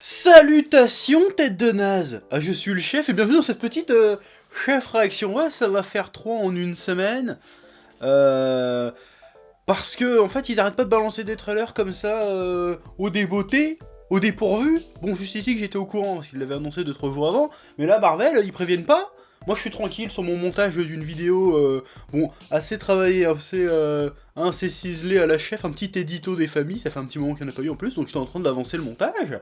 Salutations tête de naze. Je suis le chef et bienvenue dans cette petite chef réaction. Ouais, ça va faire 3 en une semaine. Parce que en fait ils arrêtent pas de balancer des trailers comme ça au débeauté, au dépourvu. Bon, juste ici que j'étais au courant parce qu'ils l'avaient annoncé 2-3 jours avant. Mais là Marvel ils préviennent pas. Moi je suis tranquille sur mon montage d'une vidéo bon, assez travaillée, assez ciselée à la chef, un petit édito des familles, ça fait un petit moment qu'il n'y en a pas eu en plus, donc j'étais en train d'avancer le montage.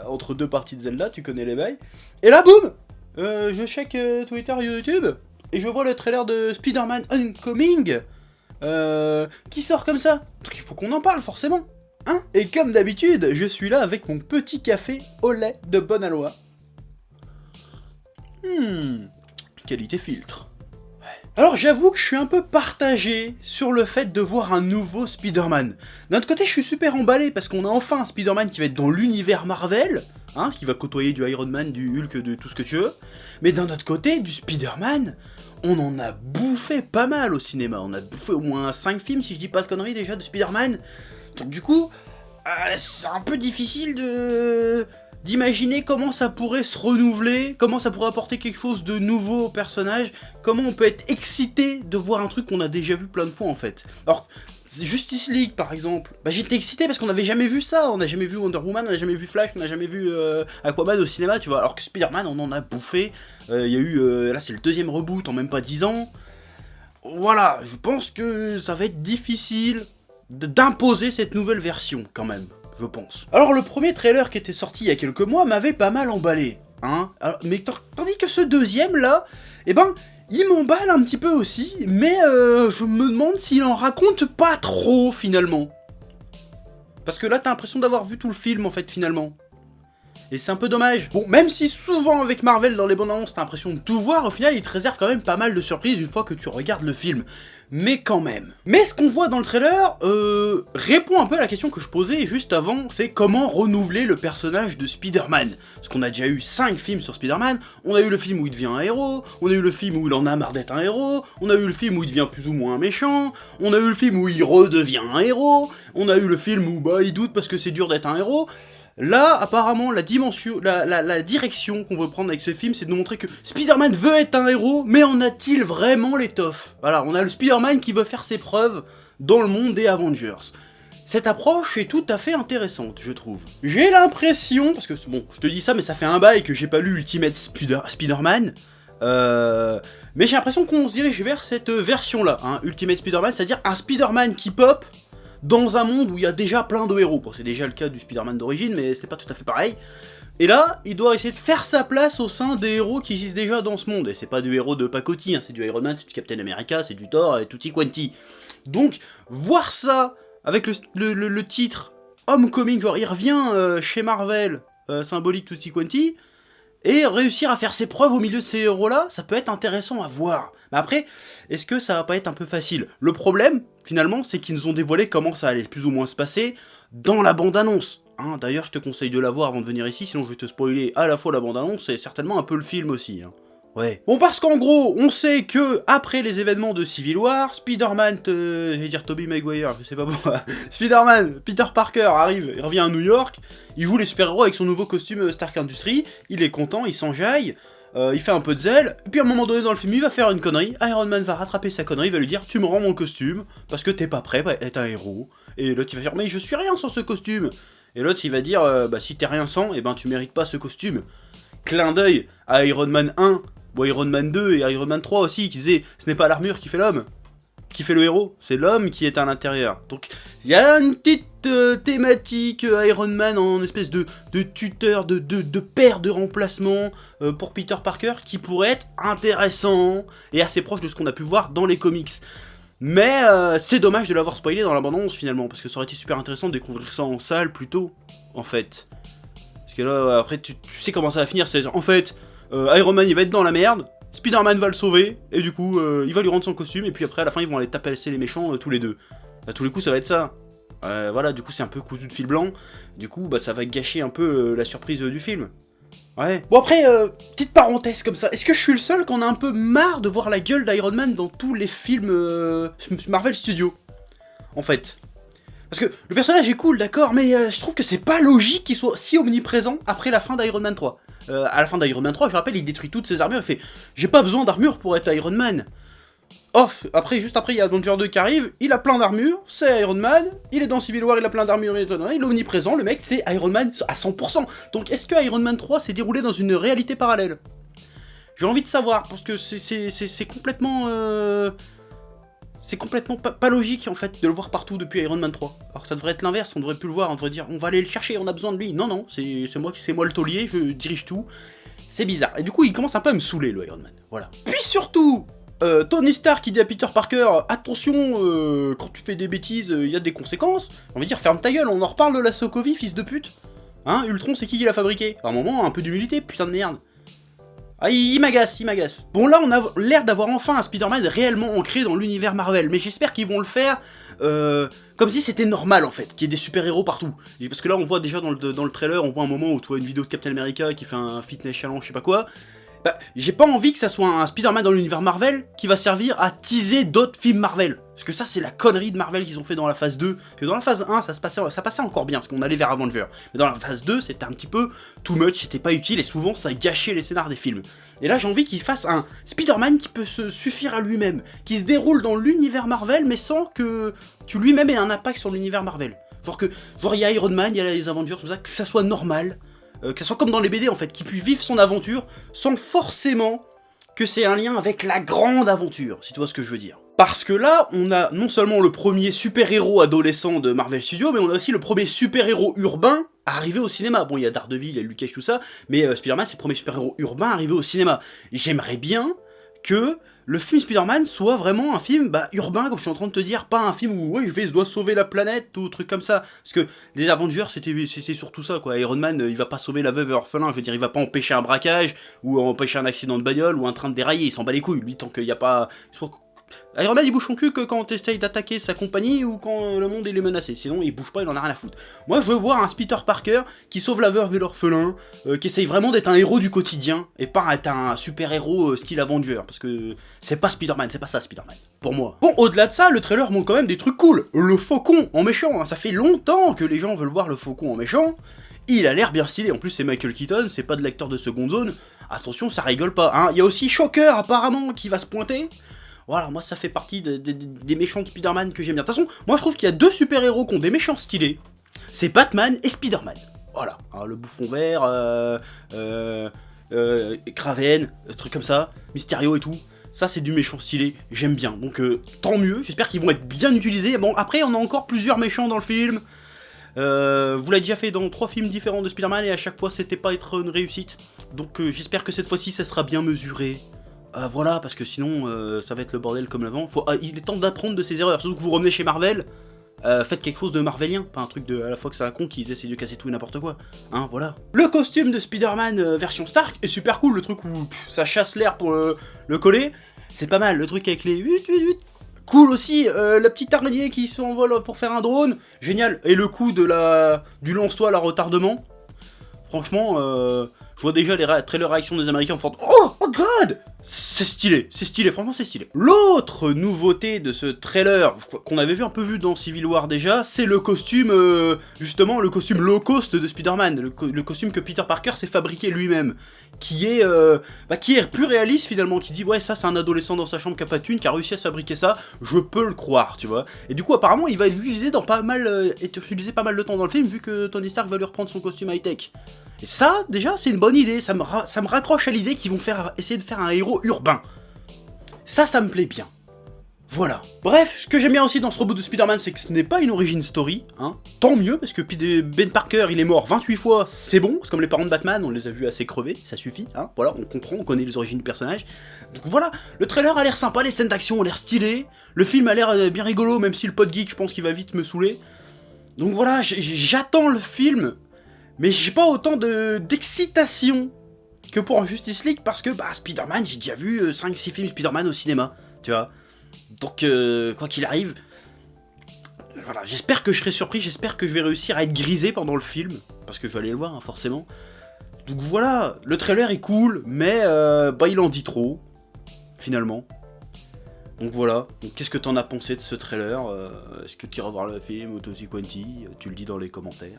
Entre deux parties de Zelda, tu connais les bails. Et là, boum, je check Twitter, YouTube, et je vois le trailer de Spider-Man Homecoming, qui sort comme ça. Donc il faut qu'on en parle, forcément. Hein? Et comme d'habitude, je suis là avec mon petit café au lait de Bonalois. Qualité filtre. Alors j'avoue que je suis un peu partagé sur le fait de voir un nouveau Spider-Man. D'un autre côté, je suis super emballé parce qu'on a enfin un Spider-Man qui va être dans l'univers Marvel, hein, qui va côtoyer du Iron Man, du Hulk, de tout ce que tu veux. Mais d'un autre côté, du Spider-Man, on en a bouffé pas mal au cinéma. On a bouffé au moins 5 films, si je dis pas de conneries déjà, de Spider-Man. Donc du coup, c'est un peu difficile d'imaginer comment ça pourrait se renouveler, comment ça pourrait apporter quelque chose de nouveau au personnage, comment on peut être excité de voir un truc qu'on a déjà vu plein de fois en fait. Alors, Justice League par exemple, j'étais excité parce qu'on n'avait jamais vu ça, on n'a jamais vu Wonder Woman, on n'a jamais vu Flash, on n'a jamais vu Aquaman au cinéma, tu vois, alors que Spider-Man on en a bouffé, il y a eu, là c'est le deuxième reboot en même pas 10 ans, voilà, je pense que ça va être difficile d'imposer cette nouvelle version quand même. Je pense. Alors le premier trailer qui était sorti il y a quelques mois m'avait pas mal emballé, hein. Alors, mais tandis que ce deuxième là, eh ben, il m'emballe un petit peu aussi, mais je me demande s'il en raconte pas trop finalement. Parce que là t'as l'impression d'avoir vu tout le film en fait finalement. Et c'est un peu dommage. Bon, même si souvent avec Marvel dans les bandes annonces t'as l'impression de tout voir, au final il te réserve quand même pas mal de surprises une fois que tu regardes le film. Mais quand même. Mais ce qu'on voit dans le trailer répond un peu à la question que je posais juste avant, c'est comment renouveler le personnage de Spider-Man. Parce qu'on a déjà eu 5 films sur Spider-Man, on a eu le film où il devient un héros, on a eu le film où il en a marre d'être un héros, on a eu le film où il devient plus ou moins un méchant, on a eu le film où il redevient un héros, on a eu le film où il doute parce que c'est dur d'être un héros. Là, apparemment, la direction qu'on veut prendre avec ce film, c'est de nous montrer que Spider-Man veut être un héros, mais en a-t-il vraiment l'étoffe? Voilà, on a le Spider-Man qui veut faire ses preuves dans le monde des Avengers. Cette approche est tout à fait intéressante, je trouve. J'ai l'impression, parce que bon, je te dis ça, mais ça fait un bail que j'ai pas lu Ultimate Spider-Man, mais j'ai l'impression qu'on se dirige vers cette version-là, hein, Ultimate Spider-Man, c'est-à-dire un Spider-Man qui pop, dans un monde où il y a déjà plein de héros. Bon, c'est déjà le cas du Spider-Man d'origine, mais c'était pas tout à fait pareil. Et là, il doit essayer de faire sa place au sein des héros qui existent déjà dans ce monde. Et c'est pas du héros de pacotille, hein, c'est du Iron Man, c'est du Captain America, c'est du Thor et tutti quanti. Donc, voir ça avec le titre Homecoming, genre il revient chez Marvel, symbolique tutti quanti, et réussir à faire ses preuves au milieu de ces héros-là, ça peut être intéressant à voir. Mais après, est-ce que ça va pas être un peu facile? Le problème, finalement, c'est qu'ils nous ont dévoilé comment ça allait plus ou moins se passer dans la bande-annonce. Hein, d'ailleurs, je te conseille de la voir avant de venir ici, sinon je vais te spoiler à la fois la bande-annonce et certainement un peu le film aussi. Hein. Ouais. Bon, parce qu'en gros, on sait que après les événements de Civil War, Spider-Man, je vais dire Tobey Maguire, je sais pas pourquoi, Spider-Man, Peter Parker arrive, il revient à New York, il joue les super-héros avec son nouveau costume Stark Industries, il est content, il s'enjaille, il fait un peu de zèle, et puis à un moment donné dans le film, il va faire une connerie, Iron Man va rattraper sa connerie, il va lui dire « Tu me rends mon costume, parce que t'es pas prêt à être un héros. » Et l'autre il va dire « Mais je suis rien sans ce costume !» Et l'autre il va dire « Bah si t'es rien sans, et ben tu mérites pas ce costume. » Clin d'œil à Iron Man 1, bon, Iron Man 2 et Iron Man 3 aussi, qui disaient « Ce n'est pas l'armure qui fait l'homme, qui fait le héros, c'est l'homme qui est à l'intérieur. » Donc, il y a une petite thématique Iron Man en espèce de tuteur, de père de remplacement pour Peter Parker qui pourrait être intéressant et assez proche de ce qu'on a pu voir dans les comics. Mais c'est dommage de l'avoir spoilé dans l'abondance finalement, parce que ça aurait été super intéressant de découvrir ça en salle plus tôt, en fait. Parce que là, après, tu sais comment ça va finir, c'est en fait, Iron Man il va être dans la merde, Spider-Man va le sauver, et du coup, il va lui rendre son costume, et puis après, à la fin, ils vont aller taper les méchants tous les deux. À tous les coups, ça va être ça. Voilà, du coup, c'est un peu cousu de fil blanc, du coup, ça va gâcher un peu la surprise du film. Ouais. Bon après, petite parenthèse comme ça, est-ce que je suis le seul qu'on a un peu marre de voir la gueule d'Iron Man dans tous les films Marvel Studios? En fait. Parce que le personnage est cool, d'accord, mais je trouve que c'est pas logique qu'il soit si omniprésent après la fin d'Iron Man 3. À la fin d'Iron Man 3, je rappelle, il détruit toutes ses armures, il fait « J'ai pas besoin d'armure pour être Iron Man ». Off, après, juste après, il y a Avenger 2 qui arrive, il a plein d'armures, c'est Iron Man, il est dans Civil War, il a plein d'armures, il est omniprésent, le mec c'est Iron Man à 100%. Donc est-ce que Iron Man 3 s'est déroulé dans une réalité parallèle? J'ai envie de savoir, parce que c'est complètement... C'est complètement pas logique en fait de le voir partout depuis Iron Man 3. Alors que ça devrait être l'inverse, on devrait plus le voir, on devrait dire on va aller le chercher, on a besoin de lui. Non, non, c'est moi le taulier, je dirige tout. C'est bizarre. Et du coup, il commence un peu à me saouler le Iron Man. Voilà. Puis surtout, Tony Stark qui dit à Peter Parker attention, quand tu fais des bêtises, il y a des conséquences. On va dire ferme ta gueule, on en reparle de la Sokovie, fils de pute. Hein, Ultron, c'est qui l'a fabriqué? À un moment, un peu d'humilité, putain de merde. Ah, il m'agace, il m'agace. Bon, là, on a l'air d'avoir enfin un Spider-Man réellement ancré dans l'univers Marvel, mais j'espère qu'ils vont le faire comme si c'était normal, en fait, qu'il y ait des super-héros partout. Parce que là, on voit déjà dans le trailer, on voit un moment où tu vois une vidéo de Captain America qui fait un fitness challenge, je sais pas quoi. Bah, j'ai pas envie que ça soit un Spider-Man dans l'univers Marvel qui va servir à teaser d'autres films Marvel. Parce que ça, c'est la connerie de Marvel qu'ils ont fait dans la phase 2. Parce que dans la phase 1, ça passait encore bien, parce qu'on allait vers Avenger. Mais dans la phase 2, c'était un petit peu too much, c'était pas utile, et souvent, ça gâchait les scénars des films. Et là, j'ai envie qu'il fasse un Spider-Man qui peut se suffire à lui-même, qui se déroule dans l'univers Marvel, mais sans que lui-même ait un impact sur l'univers Marvel. Genre, il y a Iron Man, il y a les Avengers, tout ça, que ça soit normal. Que ça soit comme dans les BD en fait, qu'il puisse vivre son aventure sans forcément que c'est un lien avec la grande aventure, si tu vois ce que je veux dire. Parce que là, on a non seulement le premier super-héros adolescent de Marvel Studios, mais on a aussi le premier super-héros urbain à arriver au cinéma. Bon, il y a Daredevil, il y a Luke Cage, tout ça, mais Spider-Man, c'est le premier super-héros urbain arrivé au cinéma. J'aimerais bien que le film Spider-Man soit vraiment un film urbain, comme je suis en train de te dire, pas un film où ouais, je dois sauver la planète ou truc comme ça. Parce que les Avengers, c'était surtout ça, quoi. Iron Man, il va pas sauver la veuve et orphelin, je veux dire, il va pas empêcher un braquage, ou empêcher un accident de bagnole, ou un train de dérailler, il s'en bat les couilles, lui, tant qu'il y a pas... Iron Man il bouge son cul que quand t'essayes d'attaquer sa compagnie ou quand le monde il est menacé, sinon il bouge pas, il en a rien à foutre. Moi je veux voir un Peter Parker qui sauve la veuve et l'orphelin, qui essaye vraiment d'être un héros du quotidien, et pas être un super héros style Avenger, parce que c'est pas Spider-Man, c'est pas ça Spider-Man, pour moi. Bon, au-delà de ça, le trailer montre quand même des trucs cool. Le Faucon en méchant, hein. Ça fait longtemps que les gens veulent voir le Faucon en méchant, il a l'air bien stylé, en plus c'est Michael Keaton, c'est pas de l'acteur de seconde zone, attention ça rigole pas, hein. Il y a aussi Shocker apparemment qui va se pointer. Voilà, moi ça fait partie des méchants de Spider-Man que j'aime bien. De toute façon, moi je trouve qu'il y a deux super-héros qui ont des méchants stylés. C'est Batman et Spider-Man. Voilà, hein, le bouffon vert, Kraven, truc comme ça, Mysterio et tout. Ça c'est du méchant stylé, j'aime bien. Donc tant mieux, j'espère qu'ils vont être bien utilisés. Bon, après on a encore plusieurs méchants dans le film. Vous l'avez déjà fait dans 3 films différents de Spider-Man et à chaque fois c'était pas être une réussite. Donc j'espère que cette fois-ci ça sera bien mesuré. Voilà, parce que sinon, ça va être le bordel comme l'avant. Il est temps d'apprendre de ses erreurs, surtout que vous revenez chez Marvel, faites quelque chose de marvelien, pas un truc de à la fois que ça la con qui essaie de casser tout et n'importe quoi. Hein, voilà. Le costume de Spider-Man version Stark est super cool, le truc où ça chasse l'air pour le coller. C'est pas mal, le truc avec les 8. Cool aussi, la petite araignée qui s'envole pour faire un drone, génial. Et le coup du lance-toile à retardement. Franchement, je vois déjà les trailers réactions des Américains en faisant oh god, c'est stylé, franchement c'est stylé. L'autre nouveauté de ce trailer, qu'on avait un peu vu dans Civil War déjà, c'est le costume, justement, le costume low cost de Spider-Man, le costume que Peter Parker s'est fabriqué lui-même, qui est plus réaliste finalement, qui dit ouais ça c'est un adolescent dans sa chambre qui a pas de thune, qui a réussi à se fabriquer ça, je peux le croire, tu vois. Et du coup apparemment il va l'utiliser dans pas mal de temps dans le film, vu que Tony Stark va lui reprendre son costume high-tech. Et ça, déjà, c'est une bonne idée, ça me raccroche à l'idée qu'ils vont essayer de faire un héros urbain. Ça me plaît bien. Voilà. Bref, ce que j'aime bien aussi dans ce reboot de Spider-Man, c'est que ce n'est pas une origin story, hein. Tant mieux, parce que Ben Parker, il est mort 28 fois, c'est bon, c'est comme les parents de Batman, on les a vus assez crever, ça suffit, hein. Voilà, on comprend, on connaît les origines du personnage. Donc voilà, le trailer a l'air sympa, les scènes d'action ont l'air stylées, le film a l'air bien rigolo, même si le pote geek, je pense qu'il va vite me saouler. Donc voilà, j'attends le film. Mais j'ai pas autant d'excitation que pour Justice League parce que Spider-Man, j'ai déjà vu 5-6 films Spider-Man au cinéma, tu vois. Donc quoi qu'il arrive, voilà, j'espère que je serai surpris, j'espère que je vais réussir à être grisé pendant le film, parce que je vais aller le voir, hein, forcément. Donc voilà, le trailer est cool, mais il en dit trop, finalement. Donc voilà, donc qu'est-ce que t'en as pensé de ce trailer? Est-ce que tu iras voir le film Tutti Quanti? Tu le dis dans les commentaires.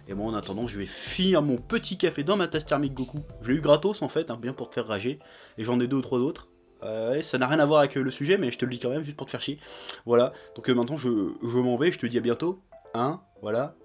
Et moi en attendant, je vais finir mon petit café dans ma tasse thermique Goku. Je l'ai eu gratos en fait, hein, bien pour te faire rager. Et j'en ai 2 ou 3 d'autres. Ouais, ça n'a rien à voir avec le sujet, mais je te le dis quand même, juste pour te faire chier. Voilà, donc maintenant je m'en vais, je te dis à bientôt. Hein, voilà.